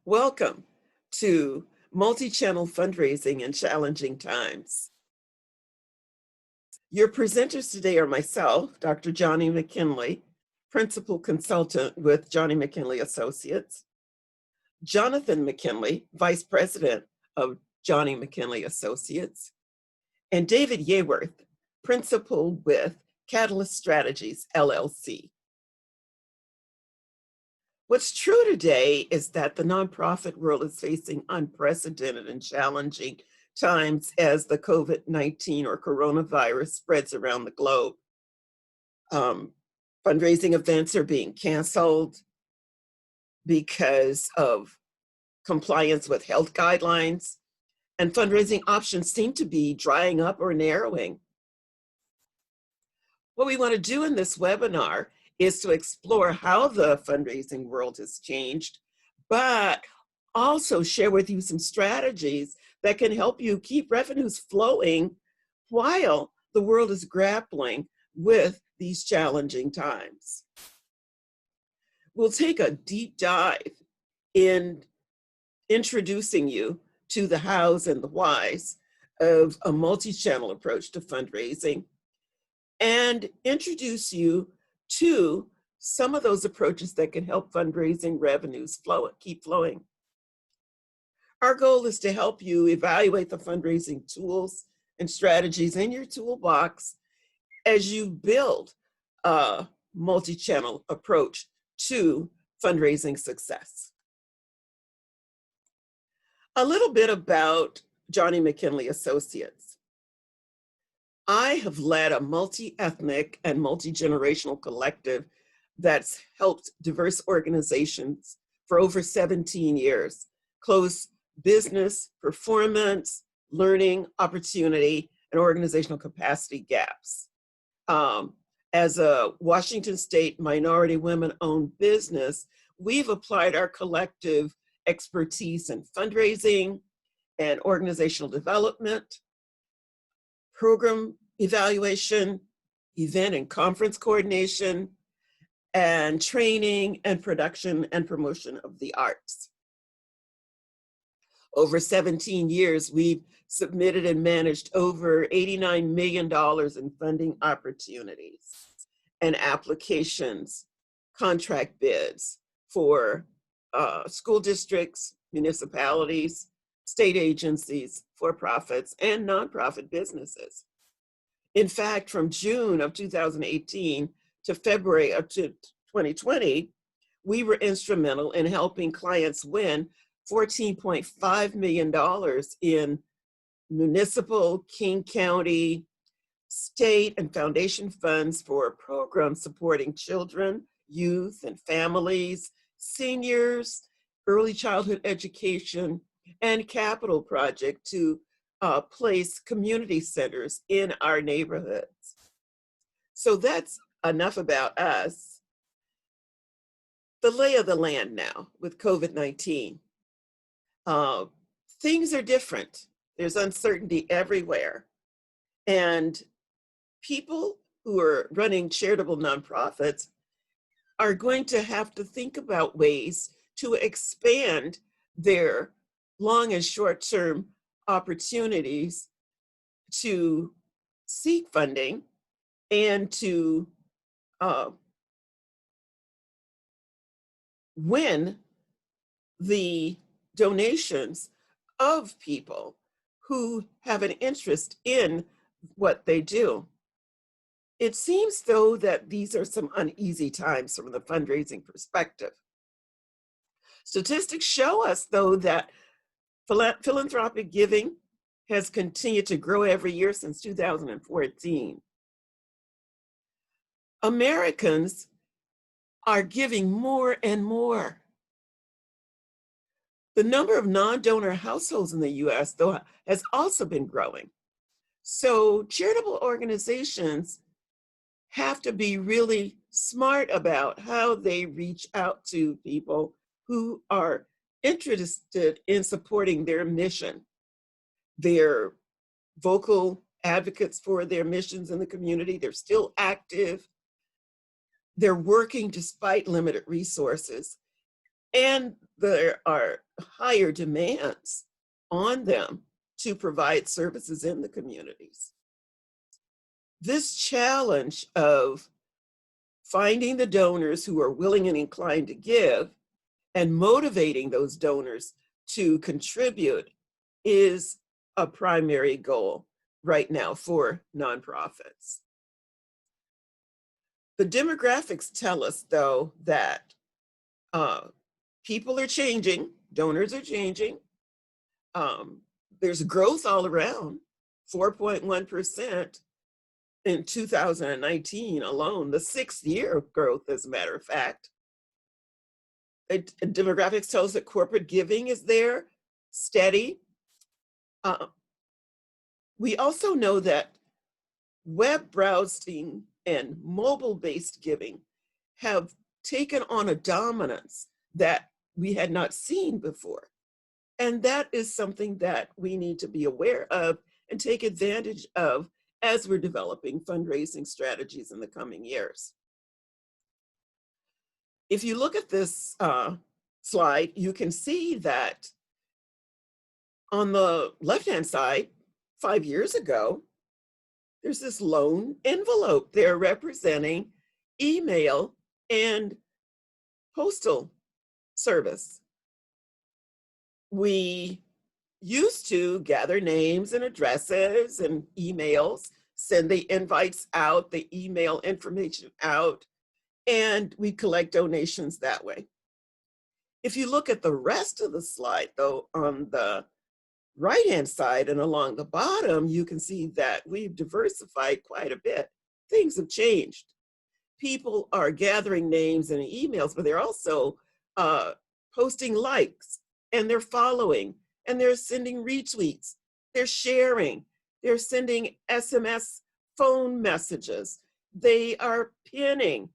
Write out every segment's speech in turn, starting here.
Welcome to Multichannel Fundraising in Challenging Times. Your presenters today are myself, Dr. Johnny McKinley, Principal Consultant with Johnny McKinley Associates, Jonathan McKinley, Vice President of Johnny McKinley Associates, and David Yeworth, Principal with Catalyst Strategies, LLC. What's true today is that the nonprofit world is facing unprecedented and challenging times as the COVID-19 or coronavirus spreads around the globe. Fundraising events are being canceled because of compliance with health guidelines, and fundraising options seem to be drying up or narrowing. What we want to do in this webinar is to explore how the fundraising world has changed, but also share with you some strategies that can help you keep revenues flowing while the world is grappling with these challenging times. We'll take a deep dive in introducing you to the hows and the whys of a multi-channel approach to fundraising and introduce you to some of those approaches that can help fundraising revenues keep flowing. Our goal is to help you evaluate the fundraising tools and strategies in your toolbox as you build a multi-channel approach to fundraising success. A little bit about Johnny McKinley Associates. I have led a multi-ethnic and multi-generational collective that's helped diverse organizations for over 17 years close business, performance, learning, opportunity, and organizational capacity gaps. As a Washington State minority women-owned business, we've applied our collective expertise in fundraising and organizational development, program evaluation, event and conference coordination, and training and production and promotion of the arts. Over 17 years, we've submitted and managed over $89 million in funding opportunities and applications, contract bids for school districts, municipalities, state agencies, for-profits, and nonprofit businesses. In fact, from June of 2018 to February of 2020, we were instrumental in helping clients win $14.5 million in municipal, King County, state, and foundation funds for programs supporting children, youth, and families, seniors, early childhood education, and capital project to place community centers in our neighborhoods. So that's enough about us. The lay of the land now with COVID-19. Things are different. There's uncertainty everywhere. And people who are running charitable nonprofits are going to have to think about ways to expand their long and short-term opportunities to seek funding and to win the donations of people who have an interest in what they do. It seems, though, that these are some uneasy times from the fundraising perspective. Statistics show us, though, that philanthropic giving has continued to grow every year since 2014. Americans are giving more and more. The number of non-donor households in the US, though, has also been growing. So charitable organizations have to be really smart about how they reach out to people who are interested in supporting their mission. They're vocal advocates for their missions in the community. They're still active. They're working despite limited resources. And there are higher demands on them to provide services in the communities. This challenge of finding the donors who are willing and inclined to give and motivating those donors to contribute is a primary goal right now for nonprofits. The demographics tell us, though, that people are changing, donors are changing. There's growth all around, 4.1% in 2019 alone, the 6th year of growth, as a matter of fact. Demographics tells that corporate giving is there, steady. We also know that web browsing and mobile-based giving have taken on a dominance that we had not seen before. And that is something that we need to be aware of and take advantage of as we're developing fundraising strategies in the coming years. If you look at this slide, you can see that on the left-hand side, 5 years ago, there's this lone envelope there representing email and postal service. We used to gather names and addresses and emails, send the invites out, the email information out, and we collect donations that way. If you look at the rest of the slide, though, on the right-hand side and along the bottom, you can see that we've diversified quite a bit. Things have changed. People are gathering names and emails, but they're also posting likes, and they're following, and they're sending retweets, they're sharing, they're sending SMS phone messages, they are pinning.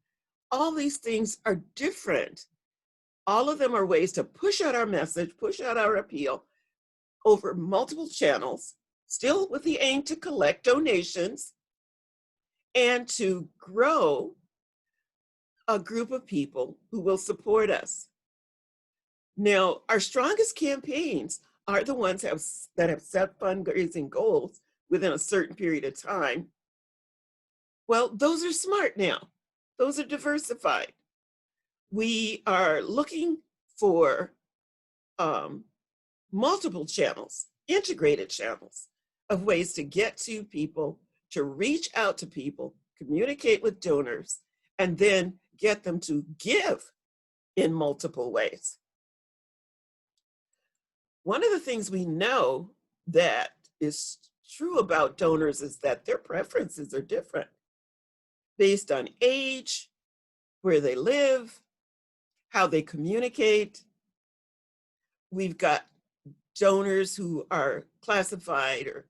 All these things are different. All of them are ways to push out our message, push out our appeal over multiple channels, still with the aim to collect donations and to grow a group of people who will support us. Now, our strongest campaigns are the ones that have set fundraising goals within a certain period of time. Well, those are smart now. Those are diversified. We are looking for multiple channels, integrated channels of ways to get to people, to reach out to people, communicate with donors, and then get them to give in multiple ways. One of the things we know that is true about donors is that their preferences are different based on age, where they live, how they communicate. We've got donors who are classified or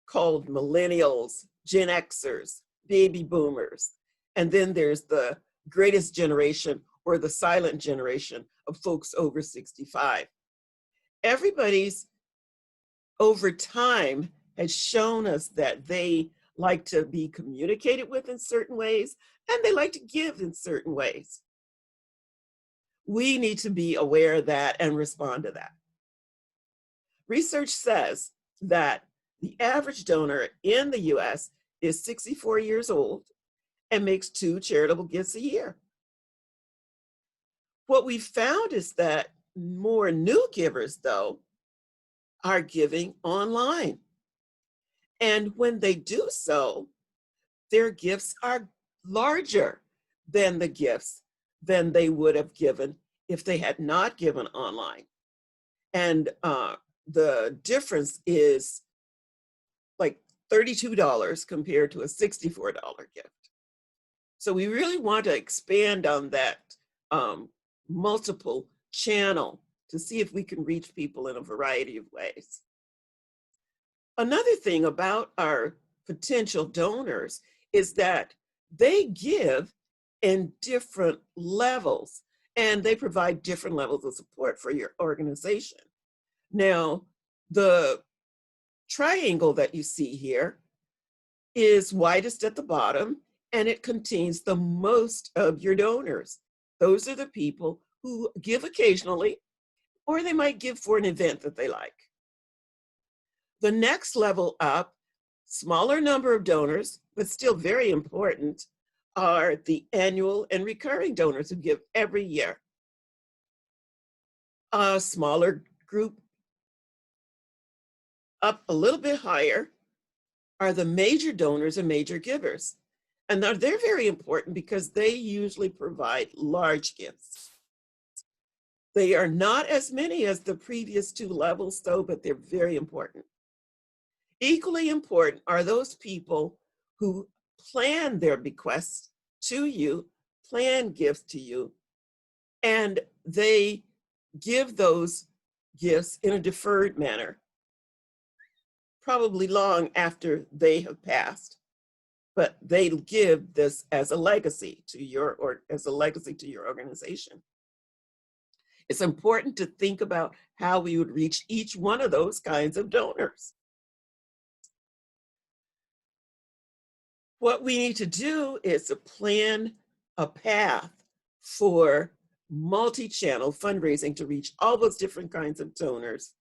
called millennials, Gen Xers, baby boomers, and then there's the greatest generation or the silent generation of folks over 65. Everybody's over time has shown us that they like to be communicated with in certain ways, and they like to give in certain ways. We need to be aware of that and respond to that. Research says that the average donor in the US is 64 years old and makes 2 charitable gifts a year. What we found is that more new givers, though, are giving online. And when they do so, their gifts are larger than the gifts than they would have given if they had not given online. And the difference is like $32 compared to a $64 gift. So we really want to expand on that multiple channel to see if we can reach people in a variety of ways. Another thing about our potential donors is that they give in different levels and they provide different levels of support for your organization. Now, the triangle that you see here is widest at the bottom, and it contains the most of your donors. Those are the people who give occasionally or they might give for an event that they like. The next level up, smaller number of donors, but still very important, are the annual and recurring donors who give every year. A smaller group up a little bit higher are the major donors and major givers. And they're very important because they usually provide large gifts. They are not as many as the previous two levels, though, but they're very important. Equally important are those people who plan their bequests to you, plan gifts to you, and they give those gifts in a deferred manner, probably long after they have passed. But they give this as a legacy to your organization. It's important to think about how we would reach each one of those kinds of donors. What we need to do is to plan a path for multi-channel fundraising to reach all those different kinds of donors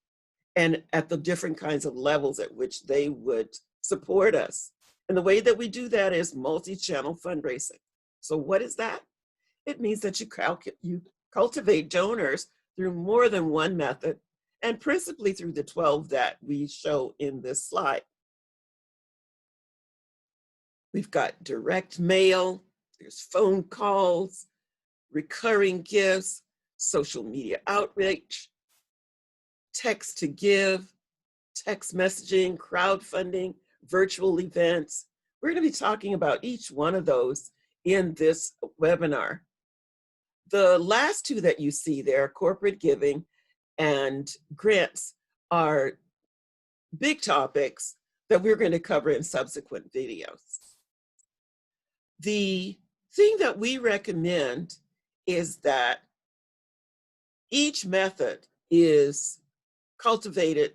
and at the different kinds of levels at which they would support us. And the way that we do that is multi-channel fundraising. So what is that? It means that you cultivate donors through more than one method, and principally through the 12 that we show in this slide. We've got direct mail, there's phone calls, recurring gifts, social media outreach, text to give, text messaging, crowdfunding, virtual events. We're going to be talking about each one of those in this webinar. The last two that you see there, corporate giving and grants, are big topics that we're going to cover in subsequent videos. The thing that we recommend is that each method is cultivated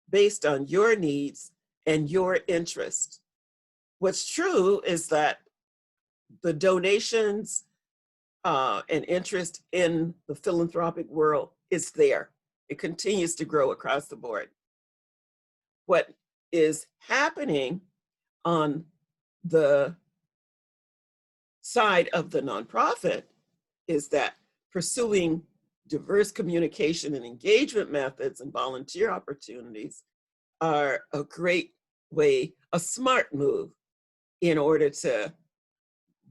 based on your needs and your interest. What's true is that the donations and interest in the philanthropic world is there. It continues to grow across the board. What is happening on the side of the nonprofit is that pursuing diverse communication and engagement methods and volunteer opportunities are a great way, a smart move in order to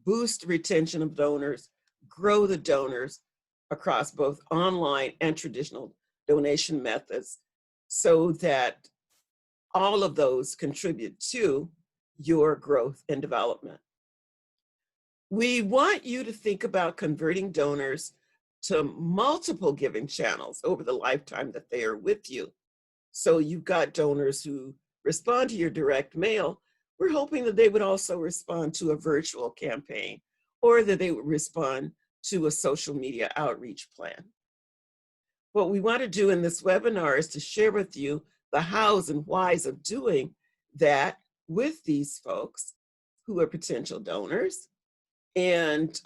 boost retention of donors, grow the donors across both online and traditional donation methods so that all of those contribute to your growth and development. We want you to think about converting donors to multiple giving channels over the lifetime that they are with you. So you've got donors who respond to your direct mail. We're hoping that they would also respond to a virtual campaign or that they would respond to a social media outreach plan. What we want to do in this webinar is to share with you the hows and whys of doing that with these folks who are potential donors. And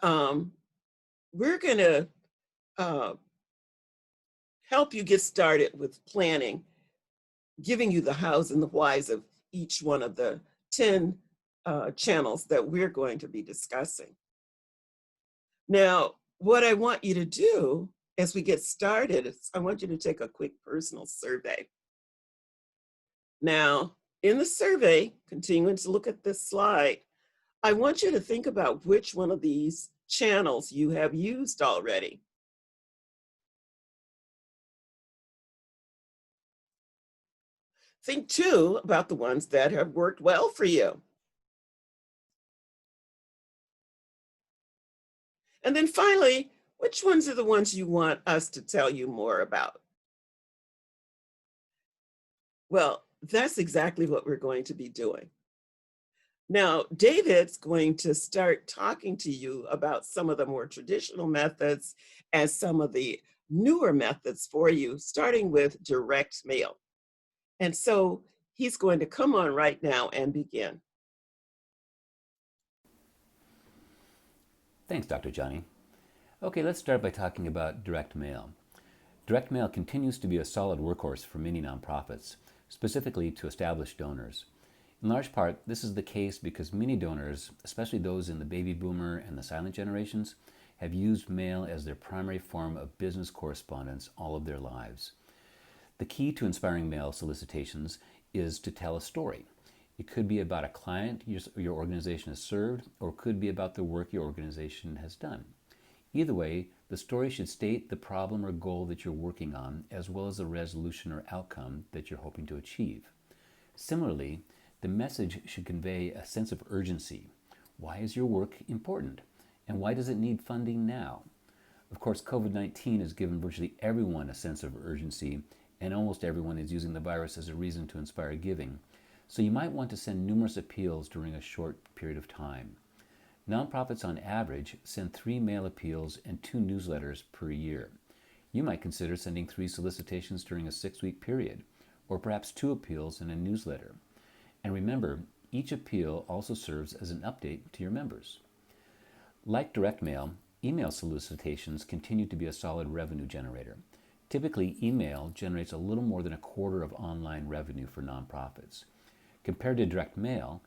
we're going to help you get started with planning, giving you the hows and the whys of each one of the 10 channels that we're going to be discussing. Now, what I want you to do as we get started is I want you to take a quick personal survey. Now, in the survey, continuing to look at this slide, I want you to think about which one of these channels you have used already. Think too about the ones that have worked well for you. And then finally, which ones are the ones you want us to tell you more about? Well, that's exactly what we're going to be doing. Now, David's going to start talking to you about some of the more traditional methods and some of the newer methods for you, starting with direct mail. And so he's going to come on right now and begin. Thanks, Dr. Johnny. Okay, let's start by talking about direct mail. Direct mail continues to be a solid workhorse for many nonprofits, specifically to established donors. In large part, this is the case because many donors, especially those in the baby boomer and the silent generations, have used mail as their primary form of business correspondence all of their lives. The key to inspiring mail solicitations is to tell a story. It could be about a client your organization has served, or it could be about the work your organization has done. Either way, the story should state the problem or goal that you're working on, as well as the resolution or outcome that you're hoping to achieve. Similarly, the message should convey a sense of urgency. Why is your work important? And why does it need funding now? Of course, COVID-19 has given virtually everyone a sense of urgency, and almost everyone is using the virus as a reason to inspire giving. So you might want to send numerous appeals during a short period of time. Nonprofits on average send 3 mail appeals and 2 newsletters per year. You might consider sending 3 solicitations during a 6-week period, or perhaps 2 appeals and a newsletter. And remember, each appeal also serves as an update to your members. Like direct mail, email solicitations continue to be a solid revenue generator. Typically, email generates a little more than a quarter of online revenue for nonprofits. Compared to direct mail,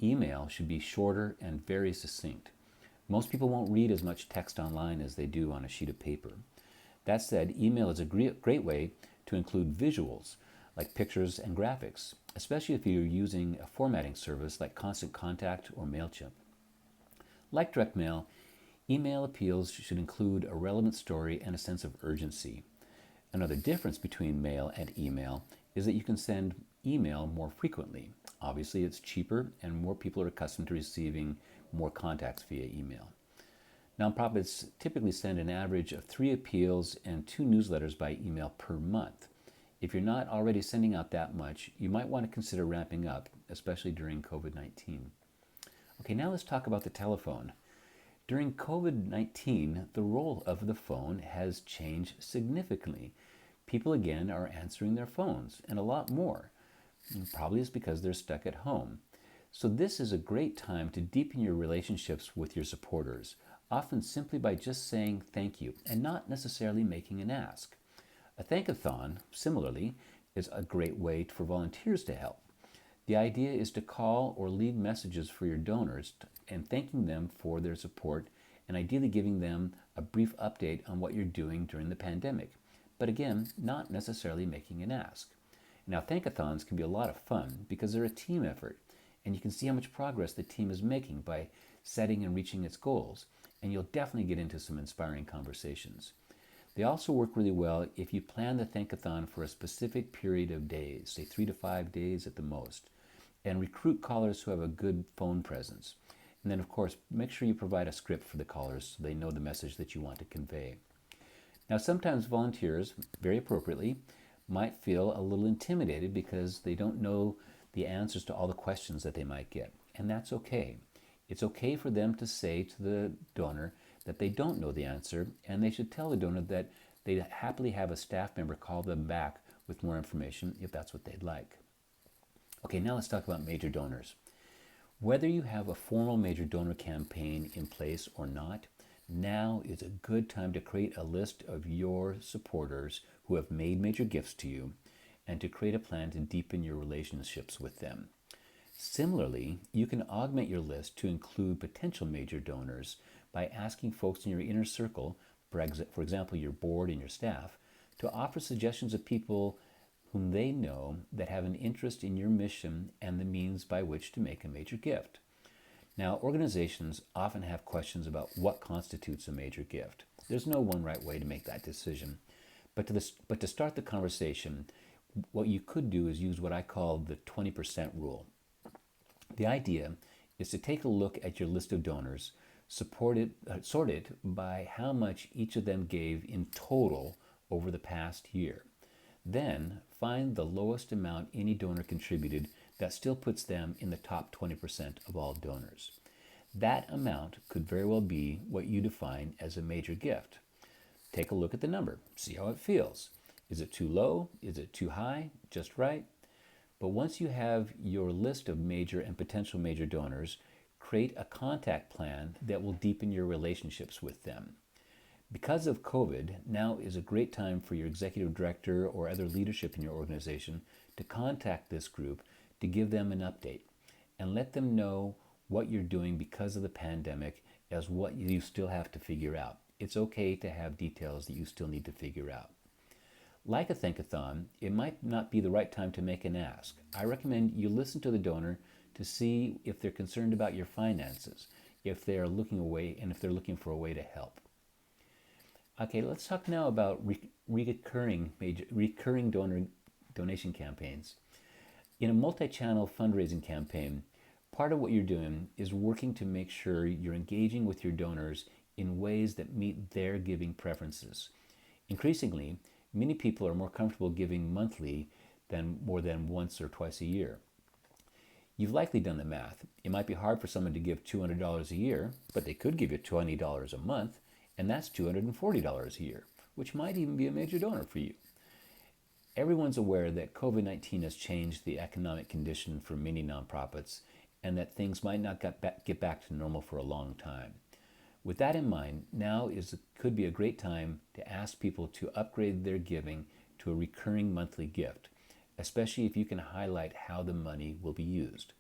email should be shorter and very succinct. Most people won't read as much text online as they do on a sheet of paper. That said, email is a great way to include visuals like pictures and graphics, especially if you're using a formatting service like Constant Contact or MailChimp. Like direct mail, email appeals should include a relevant story and a sense of urgency. Another difference between mail and email is that you can send email more frequently. Obviously, it's cheaper and more people are accustomed to receiving more contacts via email. Nonprofits typically send an average of 3 appeals and 2 newsletters by email per month. If you're not already sending out that much, you might want to consider ramping up, especially during COVID-19. Okay, now let's talk about the telephone. During COVID-19, the role of the phone has changed significantly. People again are answering their phones, and a lot more. Probably it's because they're stuck at home. So this is a great time to deepen your relationships with your supporters, often simply by just saying thank you and not necessarily making an ask. A thankathon, similarly, is a great way for volunteers to help. The idea is to call or leave messages for your donors and thanking them for their support and ideally giving them a brief update on what you're doing during the pandemic, but again, not necessarily making an ask. Now, thankathons can be a lot of fun because they're a team effort, and you can see how much progress the team is making by setting and reaching its goals, and you'll definitely get into some inspiring conversations. They also work really well if you plan the thankathon for a specific period of days, say 3 to 5 days at the most, and recruit callers who have a good phone presence. And then, of course, make sure you provide a script for the callers so they know the message that you want to convey. Now, sometimes volunteers, very appropriately, might feel a little intimidated because they don't know the answers to all the questions that they might get. And that's okay. It's okay for them to say to the donor that they don't know the answer, and they should tell the donor that they'd happily have a staff member call them back with more information if that's what they'd like. Okay, now let's talk about major donors. Whether you have a formal major donor campaign in place or not, now is a good time to create a list of your supporters who have made major gifts to you and to create a plan to deepen your relationships with them. Similarly, you can augment your list to include potential major donors by asking folks in your inner circle, for example, your board and your staff, to offer suggestions of people whom they know that have an interest in your mission and the means by which to make a major gift. Now, organizations often have questions about what constitutes a major gift. There's no one right way to make that decision. But to start the conversation, what you could do is use what I call the 20% rule. The idea is to take a look at your list of donors, sort it by how much each of them gave in total over the past year. Then find the lowest amount any donor contributed that still puts them in the top 20% of all donors. That amount could very well be what you define as a major gift. Take a look at the number, see how it feels. Is it too low? Is it too high? Just right? But once you have your list of major and potential major donors, create a contact plan that will deepen your relationships with them. Because of COVID, now is a great time for your executive director or other leadership in your organization to contact this group to give them an update and let them know what you're doing because of the pandemic as what you still have to figure out. It's okay to have details that you still need to figure out. Like a thankathon, it might not be the right time to make an ask. I recommend you listen to the donor to see if they're concerned about your finances, if they're looking away, and if they're looking for a way to help. Okay, let's talk now about recurring donation campaigns. In a multi-channel fundraising campaign, part of what you're doing is working to make sure you're engaging with your donors in ways that meet their giving preferences. Increasingly, many people are more comfortable giving monthly than more than once or twice a year. You've likely done the math. It might be hard for someone to give $200 a year, but they could give you $20 a month, and that's $240 a year, which might even be a major donor for you. Everyone's aware that COVID-19 has changed the economic condition for many nonprofits and that things might not get back to normal for a long time. With that in mind, now could be a great time to ask people to upgrade their giving to a recurring monthly gift, especially if you can highlight how the money will be used.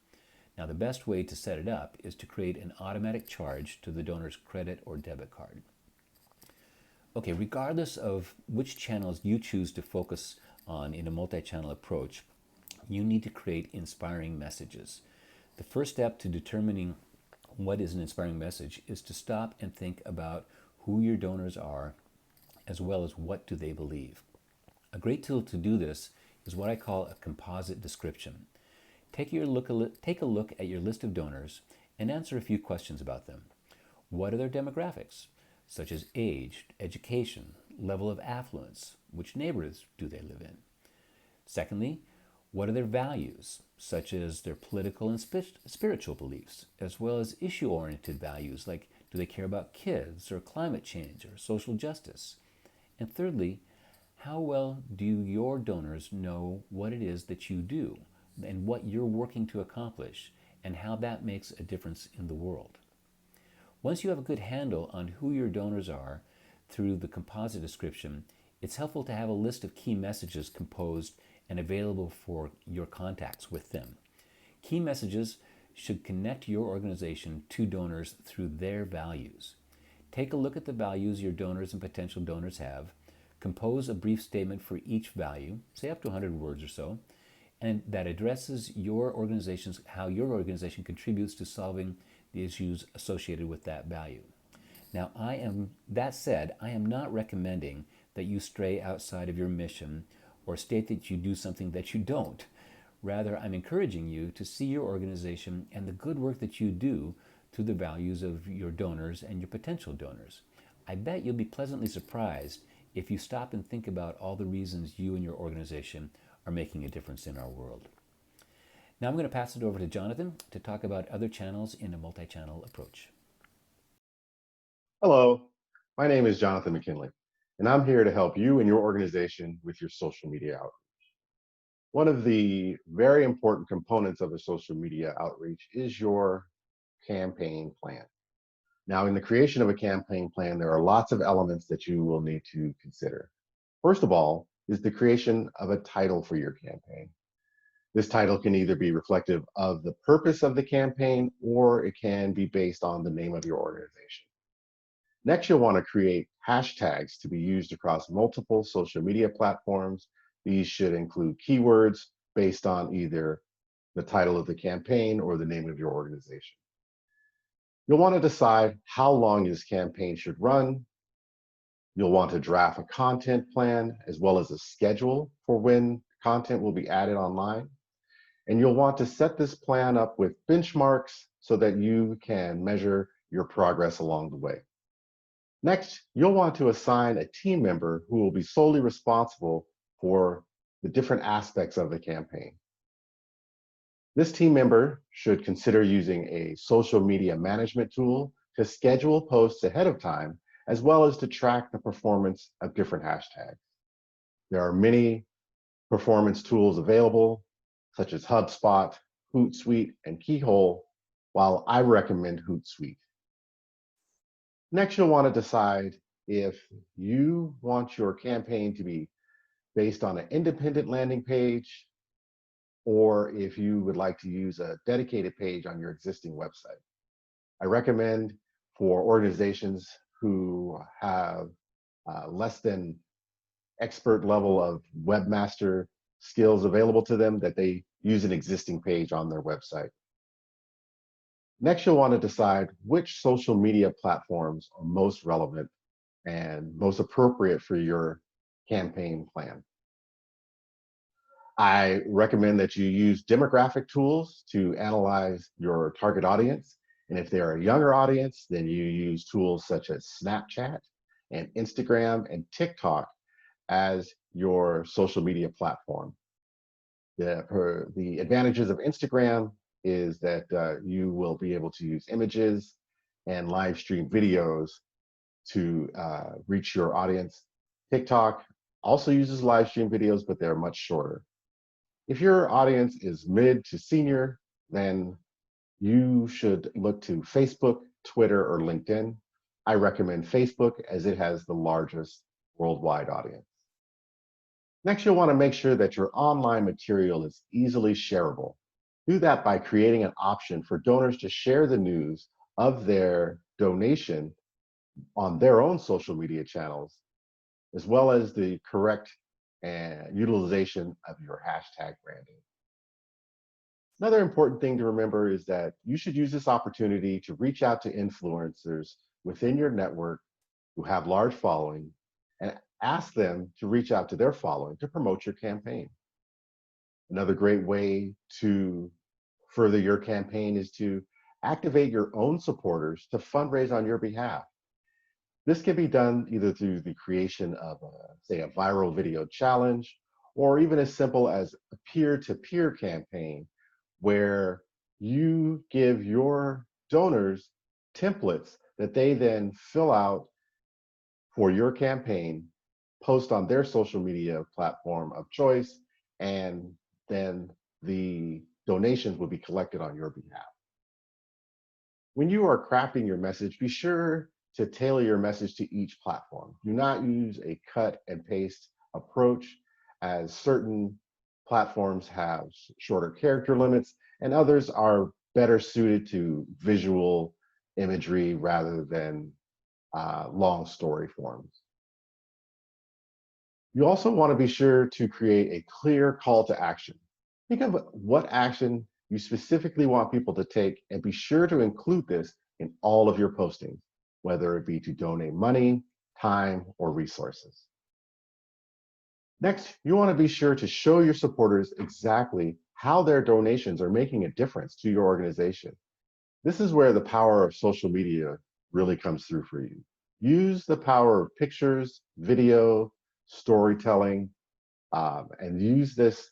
Now, the best way to set it up is to create an automatic charge to the donor's credit or debit card. Okay, regardless of which channels you choose to focus on in a multi-channel approach, you need to create inspiring messages. The first step to determining what is an inspiring message is to stop and think about who your donors are, as well as what do they believe. A great tool to do this is what I call a composite description. Take a look at your list of donors and answer a few questions about them. What are their demographics, such as age, education, level of affluence? Which neighborhoods do they live in? Secondly, what are their values, such as their political and spiritual beliefs, as well as issue-oriented values, like do they care about kids or climate change or social justice? And thirdly, how well do your donors know what it is that you do and what you're working to accomplish and how that makes a difference in the world? Once you have a good handle on who your donors are through the composite description, it's helpful to have a list of key messages composed and available for your contacts with them. Key messages should connect your organization to donors through their values. Take a look at the values your donors and potential donors have, compose a brief statement for each value, say up to 100 words or so, and that addresses how your organization contributes to solving the issues associated with that value. Now, that said, I am not recommending that you stray outside of your mission or state that you do something that you don't. Rather, I'm encouraging you to see your organization and the good work that you do to the values of your donors and your potential donors. I bet you'll be pleasantly surprised if you stop and think about all the reasons you and your organization are making a difference in our world. Now I'm going to pass it over to Jonathan to talk about other channels in a multi-channel approach. Hello, my name is Jonathan McKinley, and I'm here to help you and your organization with your social media outreach. One of the very important components of a social media outreach is your campaign plan. Now, in the creation of a campaign plan, there are lots of elements that you will need to consider. First of all is the creation of a title for your campaign. This title can either be reflective of the purpose of the campaign or it can be based on the name of your organization. Next, you'll want to create hashtags to be used across multiple social media platforms. These should include keywords based on either the title of the campaign or the name of your organization. You'll want to decide how long this campaign should run. You'll want to draft a content plan as well as a schedule for when content will be added online. And you'll want to set this plan up with benchmarks so that you can measure your progress along the way. Next, you'll want to assign a team member who will be solely responsible for the different aspects of the campaign. This team member should consider using a social media management tool to schedule posts ahead of time, as well as to track the performance of different hashtags. There are many performance tools available, such as HubSpot, Hootsuite, and Keyhole, while I recommend Hootsuite. Next, you'll want to decide if you want your campaign to be based on an independent landing page, or if you would like to use a dedicated page on your existing website. I recommend for organizations who have less than expert level of webmaster skills available to them that they use an existing page on their website. Next, you'll want to decide which social media platforms are most relevant and most appropriate for your campaign plan. I recommend that you use demographic tools to analyze your target audience. And if they're a younger audience, then you use tools such as Snapchat and Instagram and TikTok as your social media platform. The advantages of Instagram is that you will be able to use images and live stream videos to reach your audience. TikTok also uses live stream videos, but they're much shorter. If your audience is mid to senior, then you should look to Facebook, Twitter, or LinkedIn. I recommend Facebook as it has the largest worldwide audience. Next, you'll want to make sure that your online material is easily shareable. Do that by creating an option for donors to share the news of their donation on their own social media channels, as well as the correct utilization of your hashtag branding. Another important thing to remember is that you should use this opportunity to reach out to influencers within your network who have large following and ask them to reach out to their following to promote your campaign. Another great way to further your campaign is to activate your own supporters to fundraise on your behalf. This can be done either through the creation of, say, a viral video challenge, or even as simple as a peer-to-peer campaign where you give your donors templates that they then fill out for your campaign, post on their social media platform of choice, and then the donations will be collected on your behalf. When you are crafting your message, be sure to tailor your message to each platform. Do not use a cut and paste approach, as certain platforms have shorter character limits and others are better suited to visual imagery rather than long story forms. You also want to be sure to create a clear call to action. Think of what action you specifically want people to take and be sure to include this in all of your postings, whether it be to donate money, time, or resources. Next, you want to be sure to show your supporters exactly how their donations are making a difference to your organization. This is where the power of social media really comes through for you. Use the power of pictures, video, storytelling, and use this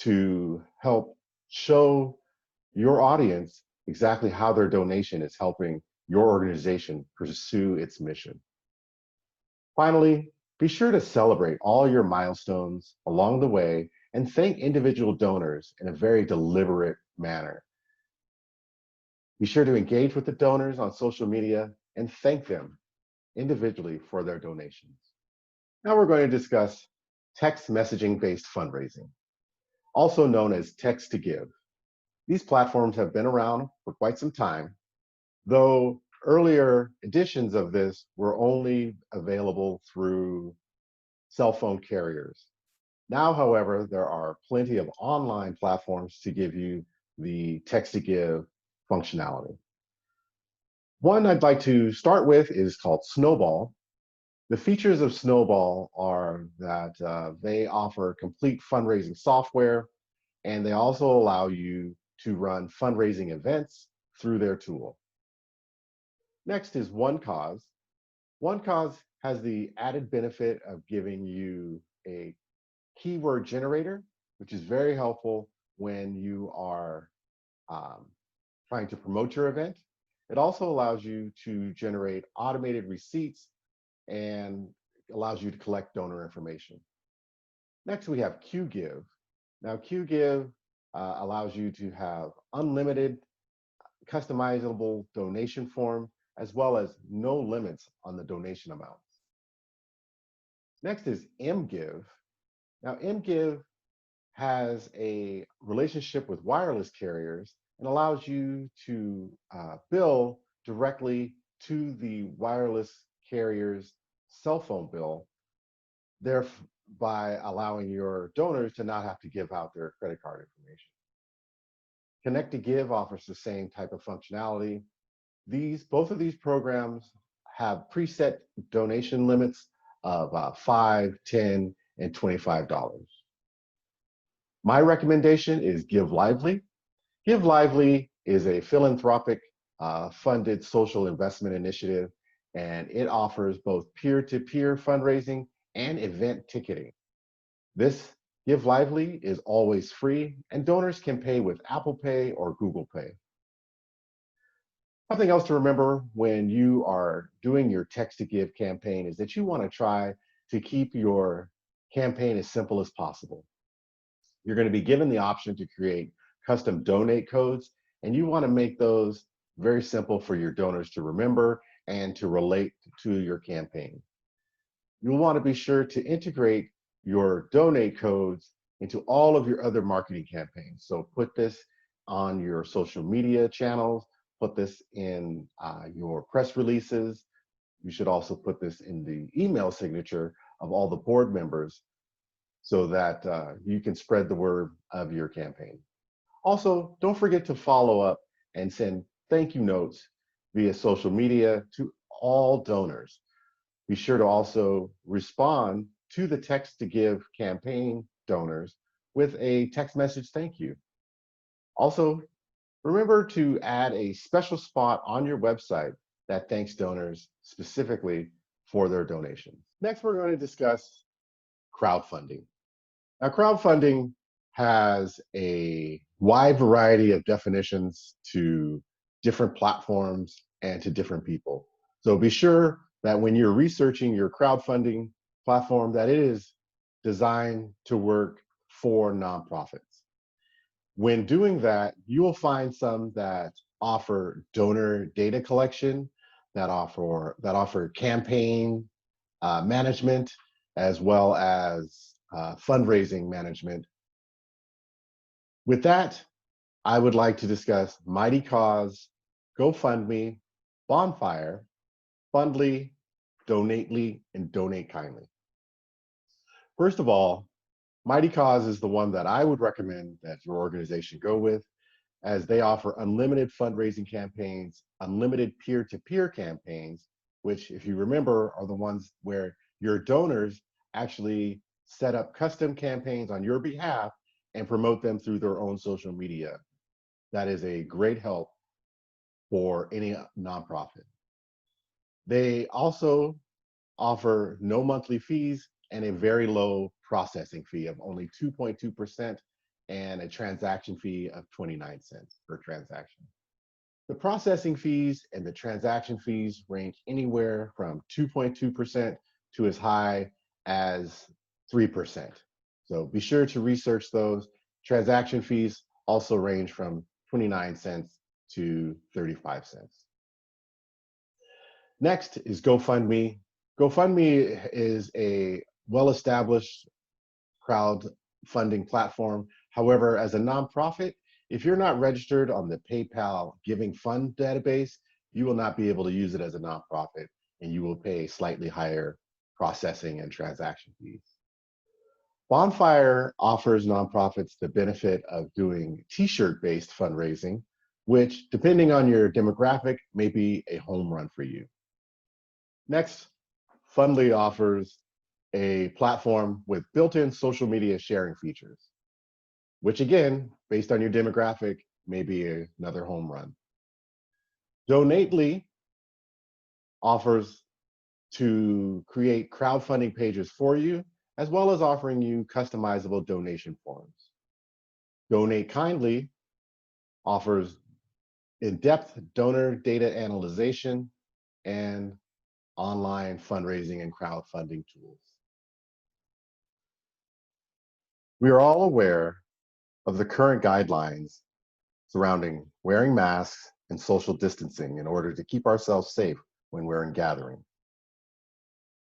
to help show your audience exactly how their donation is helping your organization pursue its mission. Finally, be sure to celebrate all your milestones along the way and thank individual donors in a very deliberate manner. Be sure to engage with the donors on social media and thank them individually for their donations. Now we're going to discuss text messaging-based fundraising, also known as text to give. These platforms have been around for quite some time, though earlier editions of this were only available through cell phone carriers. Now, however, there are plenty of online platforms to give you the text to give functionality. One I'd like to start with is called Snowball. The features of Snowball are that they offer complete fundraising software, and they also allow you to run fundraising events through their tool. Next is OneCause. OneCause has the added benefit of giving you a keyword generator, which is very helpful when you are trying to promote your event. It also allows you to generate automated receipts and allows you to collect donor information. Next, we have QGive. Now, QGive allows you to have unlimited customizable donation form as well as no limits on the donation amounts. Next is mGive. Now, mGive has a relationship with wireless carriers and allows you to bill directly to the wireless carrier's cell phone bill, thereby allowing your donors to not have to give out their credit card information. Connect to Give offers the same type of functionality. Both of these programs have preset donation limits of $5, $10, and $25. My recommendation is Give Lively. Give Lively is a philanthropic funded social investment initiative, and it offers both peer-to-peer fundraising and event ticketing. This Give Lively is always free, and donors can pay with Apple Pay or Google Pay. Something else to remember when you are doing your text to give campaign is that you want to try to keep your campaign as simple as possible. You're going to be given the option to create custom donate codes, and you want to make those very simple for your donors to remember and to relate to your campaign. You'll want to be sure to integrate your donate codes into all of your other marketing campaigns. So put this on your social media channels, put this in your press releases. You should also put this in the email signature of all the board members so that you can spread the word of your campaign. Also, don't forget to follow up and send thank you notes via social media to all donors. Be sure to also respond to the text to give campaign donors with a text message thank you. Also, remember to add a special spot on your website that thanks donors specifically for their donations. Next, we're going to discuss crowdfunding. Now, crowdfunding has a wide variety of definitions to different platforms and to different people. So be sure that when you're researching your crowdfunding platform, that it is designed to work for nonprofits. When doing that, you will find some that offer donor data collection, that offer campaign management, as well as fundraising management. With that, I would like to discuss Mighty Cause, GoFundMe, Bonfire, Fundly, Donately, and Donate Kindly. First of all, Mighty Cause is the one that I would recommend that your organization go with, as they offer unlimited fundraising campaigns, unlimited peer-to-peer campaigns, which, if you remember, are the ones where your donors actually set up custom campaigns on your behalf and promote them through their own social media. That is a great help for any nonprofit. They also offer no monthly fees and a very low processing fee of only 2.2% and a transaction fee of 29 cents per transaction. The processing fees and the transaction fees range anywhere from 2.2% to as high as 3%. So be sure to research those. Transaction fees also range from 29 cents to 35 cents. Next is GoFundMe. GoFundMe is a well-established crowdfunding platform. However, as a nonprofit, if you're not registered on the PayPal Giving Fund database, you will not be able to use it as a nonprofit, and you will pay slightly higher processing and transaction fees. Bonfire offers nonprofits the benefit of doing t-shirt-based fundraising, which, depending on your demographic, may be a home run for you. Next, Fundly offers a platform with built-in social media sharing features, which again, based on your demographic, may be another home run. Donately offers to create crowdfunding pages for you, as well as offering you customizable donation forms. Donate Kindly offers in-depth donor data analyzation and online fundraising and crowdfunding tools. We are all aware of the current guidelines surrounding wearing masks and social distancing in order to keep ourselves safe when we're in gathering.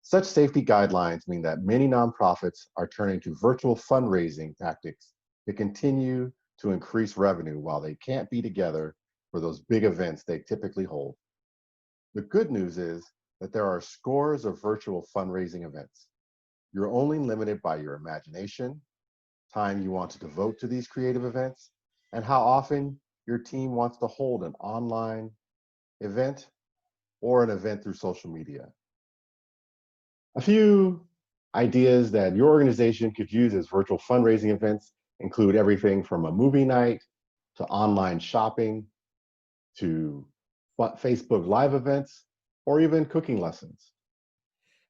Such safety guidelines mean that many nonprofits are turning to virtual fundraising tactics to continue to increase revenue while they can't be together for those big events they typically hold. The good news is that there are scores of virtual fundraising events. You're only limited by your imagination, time you want to devote to these creative events, and how often your team wants to hold an online event or an event through social media. A few ideas that your organization could use as virtual fundraising events include everything from a movie night to online shopping to Facebook Live events or even cooking lessons.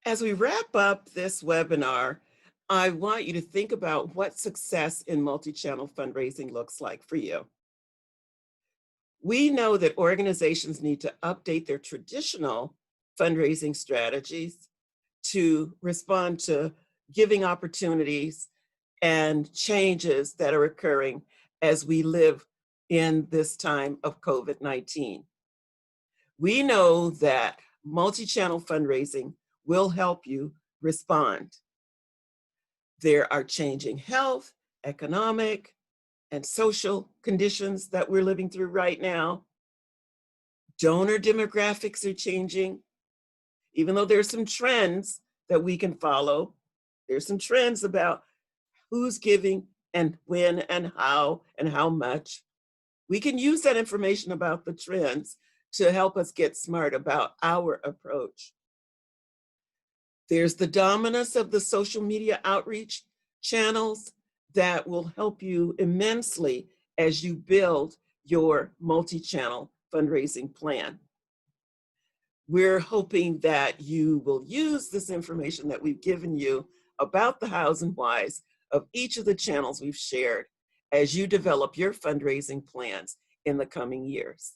As we wrap up this webinar, I want you to think about what success in multi-channel fundraising looks like for you. We know that organizations need to update their traditional fundraising strategies to respond to giving opportunities and changes that are occurring as we live in this time of COVID-19. We know that multi-channel fundraising will help you respond. There are changing health, economic, and social conditions that we're living through right now. Donor demographics are changing. Even though there's some trends that we can follow, there's some trends about who's giving and when and how much. We can use that information about the trends to help us get smart about our approach. There's the dominance of the social media outreach channels that will help you immensely as you build your multi-channel fundraising plan. We're hoping that you will use this information that we've given you about the hows and whys of each of the channels we've shared as you develop your fundraising plans in the coming years.